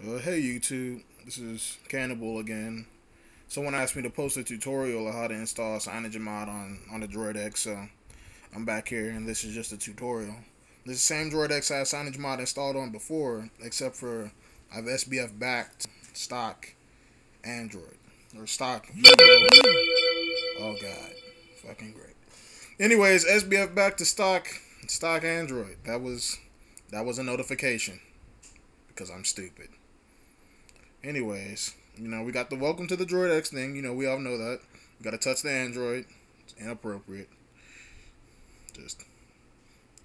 Hey YouTube, this is Cannibal again. Someone asked me to post a tutorial of how to install Cyanogenmod on the Droid X, so I'm back here and this is just a tutorial. This is the same Droid X I had Cyanogenmod installed on before, except for I've SBF backed stock Android. Or stock. Oh god. Fucking great. Anyways, SBF back to stock Android. That was a notification. Because I'm stupid. Anyways, we got the welcome to the Droid X thing. We all know that. We got to touch the Android. It's inappropriate. Just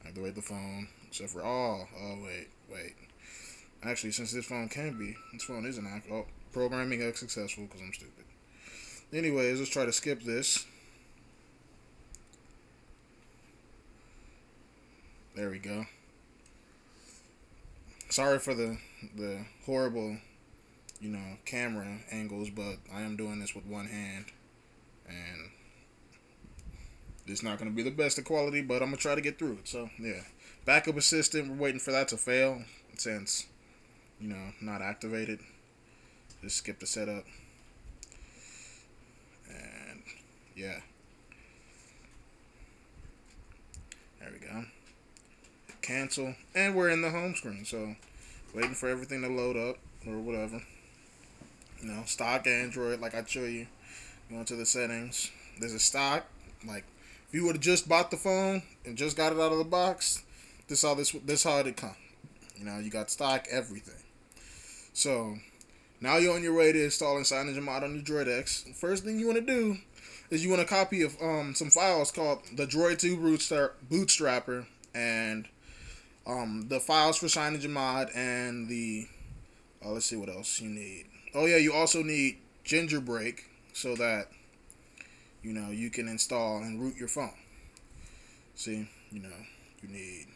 activate the phone. Except for, wait. Actually, since this phone isn't active. Oh, programming X successful because I'm stupid. Anyways, let's try to skip this. There we go. Sorry for the horrible camera angles, but I am doing this with one hand, and it's not going to be the best of quality, but I'm going to try to get through it. So, yeah. Backup assistant, we're waiting for that to fail, since, not activated. Just skip the setup. And, yeah. There we go. Cancel. And we're in the home screen, so waiting for everything to load up, or whatever. Stock Android, like I show you. Go into the settings. There's a stock. Like, if you would have just bought the phone and just got it out of the box, this how it'd come. You got stock, everything. So, now you're on your way to installing Cyanogenmod on your Droid X. First thing you want to do is you want a copy of some files called the Droid 2 Bootstrapper and the files for Cyanogenmod and the let's see what else you need. Oh yeah, you also need Gingerbreak so that you can install and root your phone. See, you need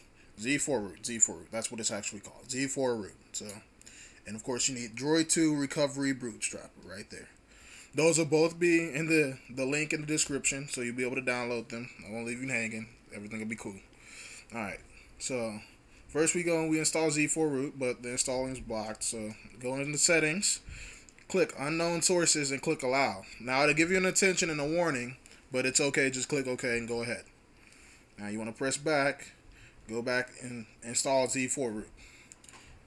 Z4 root. That's what it's actually called. Z4 root. So, and of course you need Droid 2 Recovery Bootstrapper right there. Those will both be in the link in the description, so you'll be able to download them. I won't leave you hanging. Everything will be cool. All right. So first we install Z4 root, but the installing is blocked. So go into the settings, click unknown sources, and click allow. Now it'll give you an attention and a warning, but it's okay. Just click OK and go ahead. Now you want to press back, go back and install Z4 root.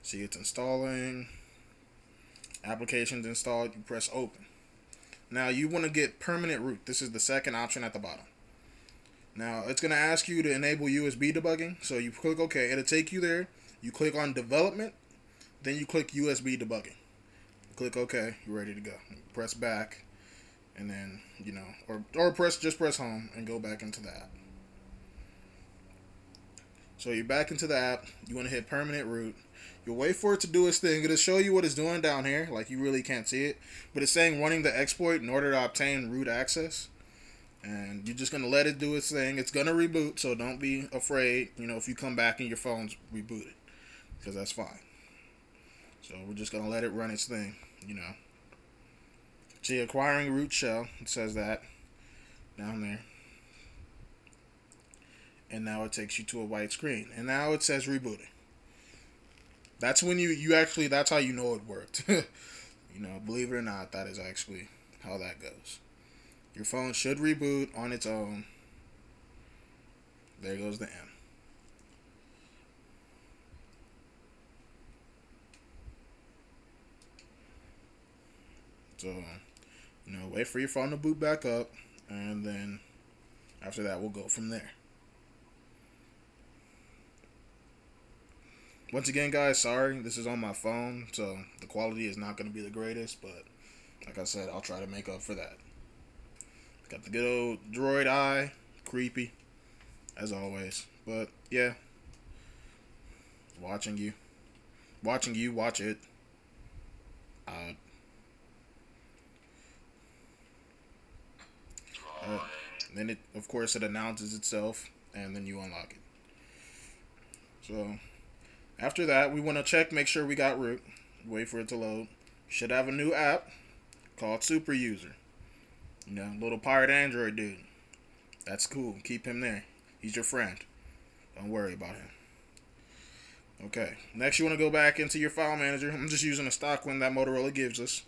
See, it's installing. Applications installed. You press open. Now you want to get permanent root. This is the second option at the bottom. Now, it's going to ask you to enable USB debugging. So you click OK. It'll take you there. You click on development. Then you click USB debugging. Click OK. You're ready to go. Press back. And then, or just press home and go back into the app. So you're back into the app. You want to hit permanent root. You'll wait for it to do its thing. It'll show you what it's doing down here. Like, you really can't see it. But it's saying running the exploit in order to obtain root access. And you're just going to let it do its thing. It's going to reboot, so don't be afraid, if you come back and your phone's rebooted. Because that's fine. So we're just going to let it run its thing, See, acquiring root shell, it says that down there. And now it takes you to a white screen. And now it says rebooting. That's when that's how you know it worked. Believe it or not, that is actually how that goes. Your phone should reboot on its own. There goes the M. So, wait for your phone to boot back up, and then after that, we'll go from there. Once again, guys, sorry, this is on my phone, so the quality is not going to be the greatest, but like I said, I'll try to make up for that. Got the good old droid eye. Creepy. As always. But, yeah. Watching you. Watch it. Then it, of course, it announces itself, and then you unlock it. So, after that, we want to make sure we got root. Wait for it to load. Should have a new app called Super User. Little pirate Android dude. That's cool. Keep him there. He's your friend. Don't worry about him. Okay, next you want to go back into your file manager. I'm just using a stock one that Motorola gives us,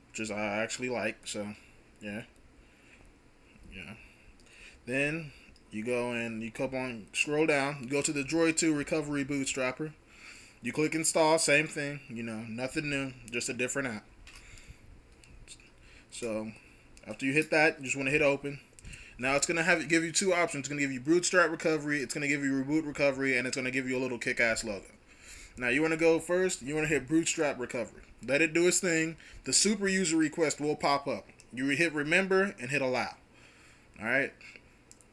which is I actually like, so yeah. Yeah. Then you go and you come on, scroll down, you go to the Droid 2 Recovery Bootstrapper. You click install, same thing, nothing new, just a different app. So after you hit that, you just want to hit open. Now it's gonna give you two options. It's gonna give you Bootstrap Recovery, it's gonna give you Reboot Recovery, and it's gonna give you a little kick-ass logo. Now you want to go first. You want to hit Bootstrap Recovery. Let it do its thing. The super user request will pop up. You hit Remember and hit Allow. All right.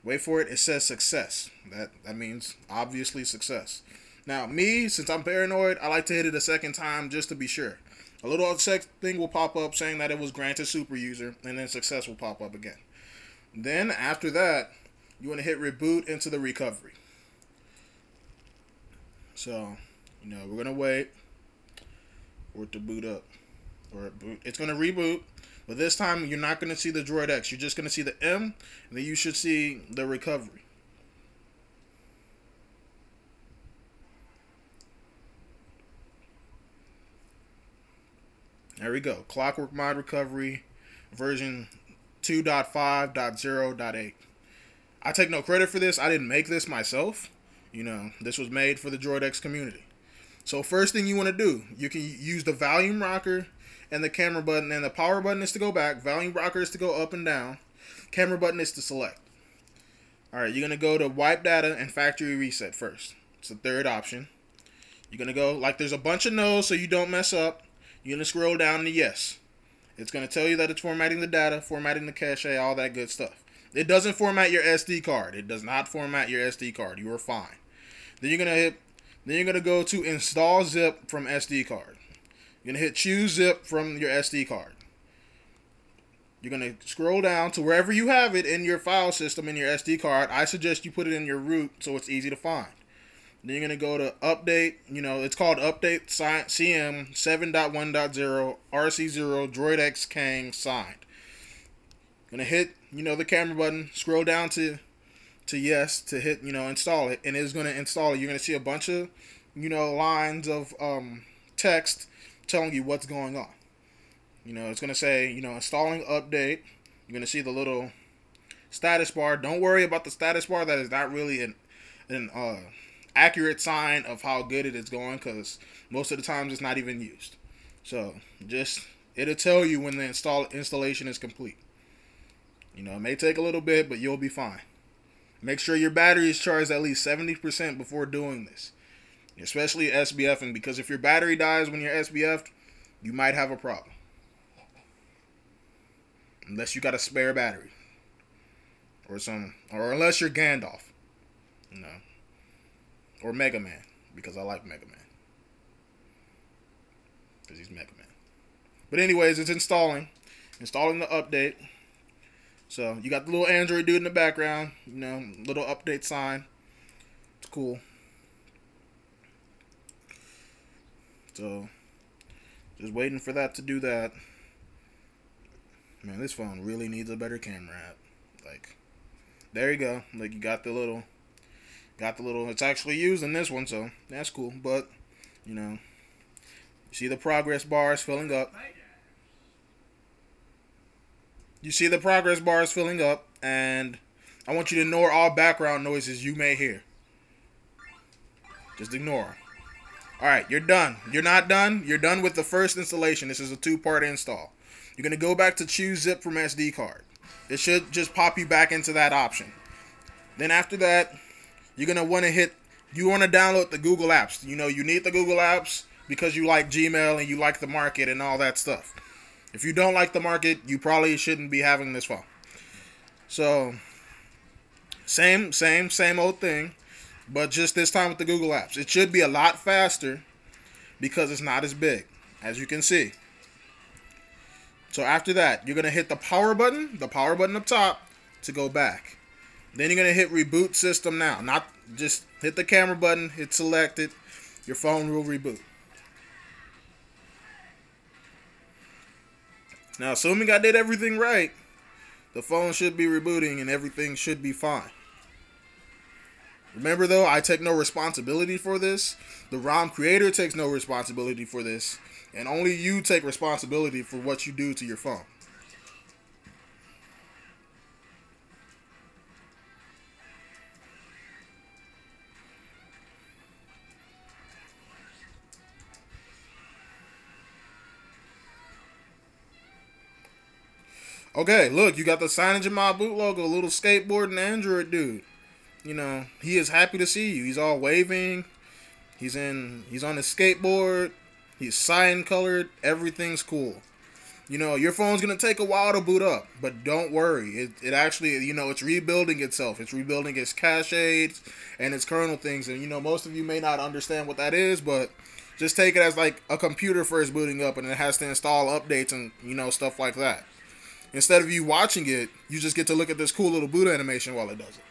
Wait for it. It says success. That means obviously success. Now me, since I'm paranoid, I like to hit it a second time just to be sure. A little thing will pop up saying that it was granted super user, and then success will pop up again. Then after that, you want to hit Reboot into the recovery. So, we're gonna wait for it to boot up, it's gonna reboot. But this time, you're not gonna see the Droid X. You're just gonna see the M, and then you should see the recovery. There we go. Clockwork Mod Recovery, version 2.5.0.8. I take no credit for this. I didn't make this myself. This was made for the Droid X community. So first thing you want to do, you can use the volume rocker and the camera button, and the power button is to go back. Volume rocker is to go up and down. Camera button is to select. All right, you're going to go to wipe data and factory reset first. It's the third option. You're going to go, like there's a bunch of no's so you don't mess up. You're going to scroll down to yes. It's going to tell you that it's formatting the data, formatting the cache, all that good stuff. It doesn't format your SD card. It does not format your SD card. You are fine. Then you're going to go to install zip from SD card. You're going to hit choose zip from your SD card. You're going to scroll down to wherever you have it in your file system in your SD card. I suggest you put it in your root so it's easy to find. Then you're going to go to update. It's called update CM 7.1.0 RC0 Droid X Kang signed. Going to hit, the camera button, scroll down to yes to hit, install it, and it's going to install it. You're going to see a bunch of, lines of text telling you what's going on. It's going to say, installing update. You're going to see the little status bar. Don't worry about the status bar. That is not really an accurate sign of how good it is going, because most of the times it's not even used. So it'll tell you when the installation is complete. It may take a little bit, but you'll be fine. Make sure your battery is charged at least 70% before doing this, especially SBFing, because if your battery dies when you're SBF'd, you might have a problem. Unless you got a spare battery. Or unless you're Gandalf. Or Mega Man, because I like Mega Man. Because he's Mega Man. But anyways, it's installing the update. So you got the little Android dude in the background, little update sign. It's cool. So just waiting for that to do that. Man, this phone really needs a better camera app. Like, there you go. Like, you got the little, it's actually used in this one, so that's cool. But, you see the progress bars filling up. You see the progress bars filling up, and I want you to ignore all background noises you may hear. Just ignore them. Alright, you're done. You're not done. You're done with the first installation. This is a two-part install. You're going to go back to choose zip from SD card. It should just pop you back into that option. Then after that, you're going to want to download the Google Apps. You need the Google Apps because you like Gmail and you like the market and all that stuff. If you don't like the market, you probably shouldn't be having this phone. So, same old thing, but just this time with the Google Apps. It should be a lot faster because it's not as big, as you can see. So after that, you're going to hit the power button up top to go back. Then you're going to hit reboot system now. Not just hit the camera button, hit select it, your phone will reboot. Now, assuming I did everything right, the phone should be rebooting and everything should be fine. Remember though, I take no responsibility for this. The ROM creator takes no responsibility for this. And only you take responsibility for what you do to your phone. Okay, look, you got the Cyanogenmod boot logo, little skateboarding Android dude. You know, he is happy to see you. He's all waving. He's on his skateboard. He's cyan colored. Everything's cool. You know, your phone's gonna take a while to boot up, but don't worry. It actually, you know, it's rebuilding itself. It's rebuilding its caches and its kernel things. And you know, most of you may not understand what that is, but just take it as like a computer first booting up, and it has to install updates and you know stuff like that. Instead of you watching it, you just get to look at this cool little boot animation while it does it.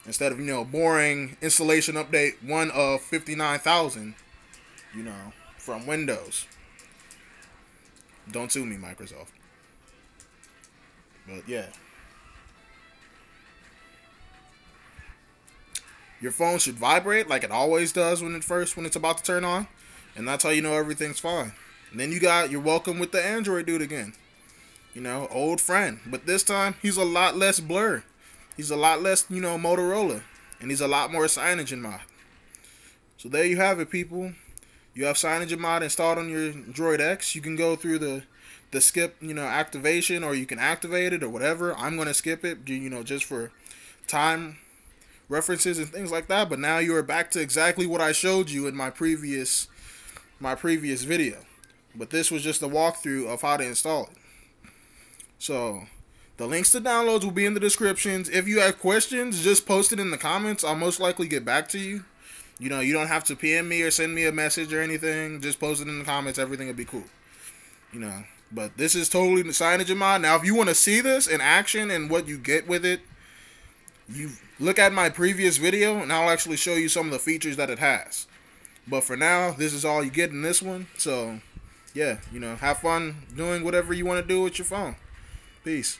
Instead of, you know, boring installation update 1 of 59,000, you know, from Windows. Don't sue me, Microsoft. But yeah. Your phone should vibrate like it always does when it's about to turn on. And that's how you know everything's fine. And then you're welcome with the Android dude again. You know, old friend. But this time, he's a lot less blur. He's a lot less, you know, Motorola. And he's a lot more Cyanogenmod. So there you have it, people. You have Cyanogenmod installed on your Droid X. You can go through the skip, you know, activation, or you can activate it or whatever. I'm going to skip it, you know, just for time references and things like that. But now you are back to exactly what I showed you in my previous video. But this was just a walkthrough of how to install it. So, the links to downloads will be in the descriptions. If you have questions, just post it in the comments. I'll most likely get back to you. You know, you don't have to PM me or send me a message or anything. Just post it in the comments. Everything will be cool. You know, but this is totally the Cyanogenmod. Now, if you want to see this in action and what you get with it, you look at my previous video, and I'll actually show you some of the features that it has. But for now, this is all you get in this one. So, yeah, you know, have fun doing whatever you want to do with your phone. Peace.